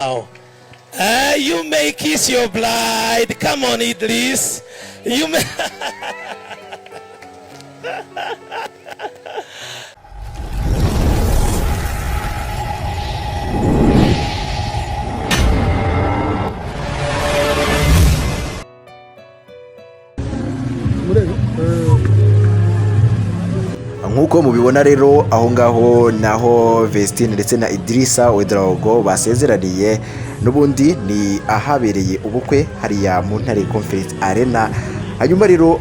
Wow. You may kiss your bride. Come on, Idris. You may. Nkuko mubibona rero aho ngaho naho Vestine ndetse na Idrissa Ouedraogo basezeraniye n'ubundi ni ahabereye ubukwe hariya mu Ntare Conference Arena. Hanyuma rero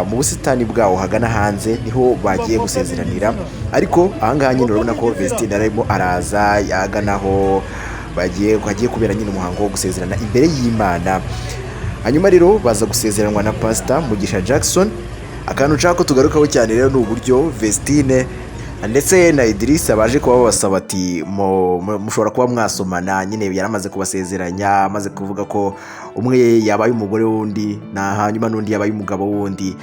mu busitani bwawo hagana hanze niho bagiye gusezeranira, ariko ahangaha nyine urabona ko Vestine arimo araza yaganaho bagiye kubera nyine umuhango wo gusezerana imbere y'Imana. Hanyuma rero baza gusezeranwa na Pastor Mugisha Jackson. Akantu nshaka ko tugarukaho cyane rero ni uburyo Vestine ndetse na Idrissa baje kuba babasaba ati mushobora kuba mwasomana. Nyine yaramaze kubasezeranya, amaze kuvuga ko umwe yabaye umugore wundi na hanyuma n'undi yabaye umugabo wundi,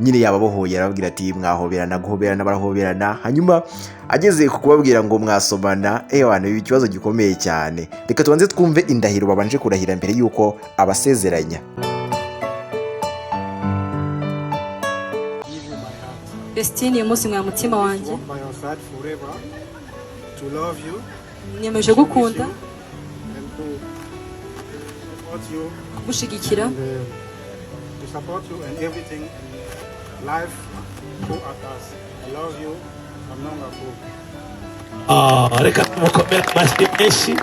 nyine yababohoye arababwira ati mwahoberana, guhoberana barahoberana. Hanyuma ageze ku kubabwira ngo mwasomana, abantu ibi ikibazo gikomeye cyane. Reka tubanze twumve indahiro babanje kurahira mbere yuko abasezeranya. Vestine umunsi mwa mutima wanjye nyemeje gukunda kugushigikira reka tumukomere amashyi menshi.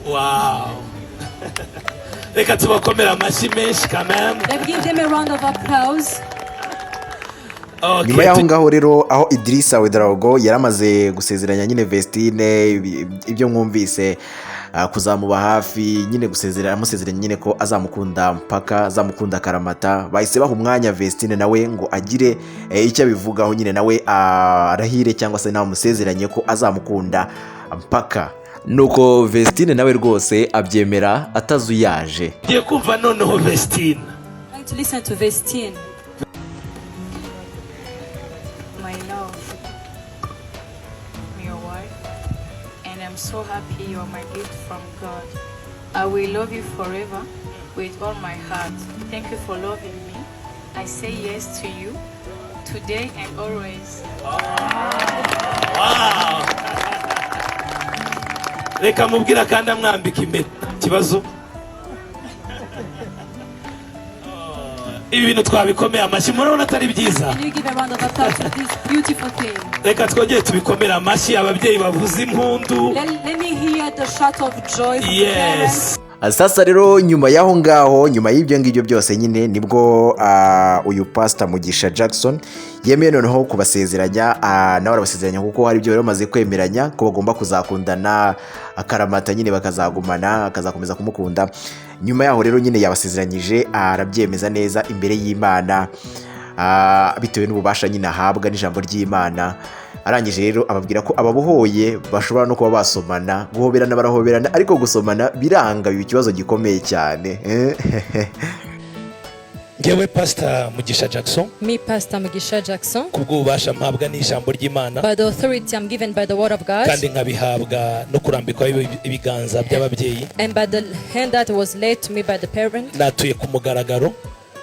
Wow. Reka tubakomere amashyi menshi quand même. Let's give them a round of applause. Okay. Nyuma y'aho ngaho rero aho Idrissa Ouedraogo yaramaze gusezeranya nyine Vestine ibyo mwumvise, kuzamuba hafi nyine amusezeranya nyine ko azamukunda mpaka, azamukunda karamata. Bahise baha umwanya Vestine nawe ngo agire icyo abivugaho, nyine nawe arahire cyangwa se nawe amusezeranye ko azamukunda mpaka. Nuko Vestine nawe rwose abyemera atazuyaje. Ngiye kumva noneho Vestine. I'd like to listen to Vestine. My love, I'm your wife, and I'm so happy you are my gift from God. I will love you forever with all my heart. Thank you for loving me. I say yes to you today and always. Wow. Reka mubwira kandi amwambika impeta. Kibazo ibi bintu twabikomeye amashyi, murabona atari byiza? Can you give a round of applause to this beautiful thing? Reka twongere tubikomere amashyi, ababyeyi bavuza impundu. Let me hear the shout of joy from the Yes. parents. Sasa rero nyuma y'aho ngaho, nyuma y'ibyo ngibyo byose nyine nibwo uyu Pastor Mugisha Jackson yemeye noneho kubasezeranya, nawe arabasezeranya kuko hari ibyo bamaze kwemeranya ko bagomba kuzakundana akaramata, nyine bakazagumana, akazakomeza kumukunda. Nyuma yaho rero nyine yabasezeranyije, arabyemeza neza imbere y'Imana, bitewe n'ububasha nyine ahabwa n'ijambo ry'Imana. Arangije rero ababwira ko ababohoye bashobora no kuba basomana, guhoberana barahoberana, ariko gusomana biranga, biba ikibazo gikomeye cyane. Ngewe Pastor Mugisha Jackson, Me, Pastor Mugisha Jackson, kubw'ububasha mpabwa n'ijambo ry'Imana by the authority I'm given by the word of God, kandi nkabihabwa no kurambikwa ibiganza by'ababyeyi, and by the hand that was laid to me by the parent, natuye ku mugaragaro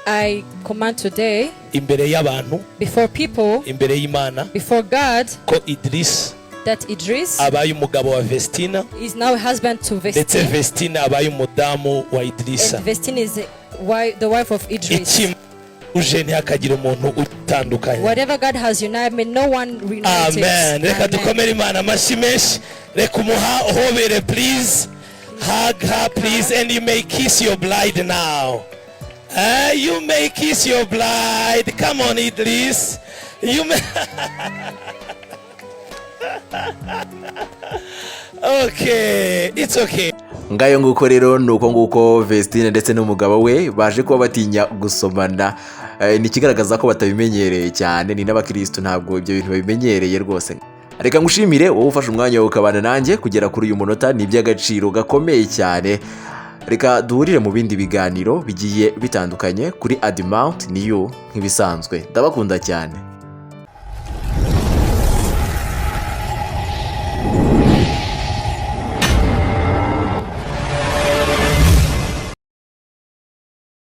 I command today, imbere y'abantu, before people, imbere y'Imana, before God, ko Idris that Idris abaye umugabo wa Vestine is now a husband to ndetse Vestine, Vestine abaye umudamu wa Idrissa. and Vestine is the wife of Idris. Iki uje ntihakagira umuntu utandukanye. Whatever God has united, may no one reunite it. Amen. Reka Amen. dukomere Imana amashyi menshi. Reka umuha uhobere please. Hug her please, and you may kiss your bride now. You may kiss your bride. Come on, Idris. You may. Okay, it's okay. Ngayo nguko rero nuko nguko Vestine ndetse n'umugabo we baje kuba batinya gusomana. Ni kigaragaza ko batabimenyereye cyane, ni n'abakristo ntabwo ibyo bintu babimenyereye rwose. reka ngushimire wowe ufashe umwanya wawe ukabana nanjye kugera kuri uyu munota, ni iby'agaciro gakomeye cyane. Reka duhurire mu bindi biganiro bigiye bitandukanye kuri Admount New nk'ibisanzwe. Ndabakunda cyane.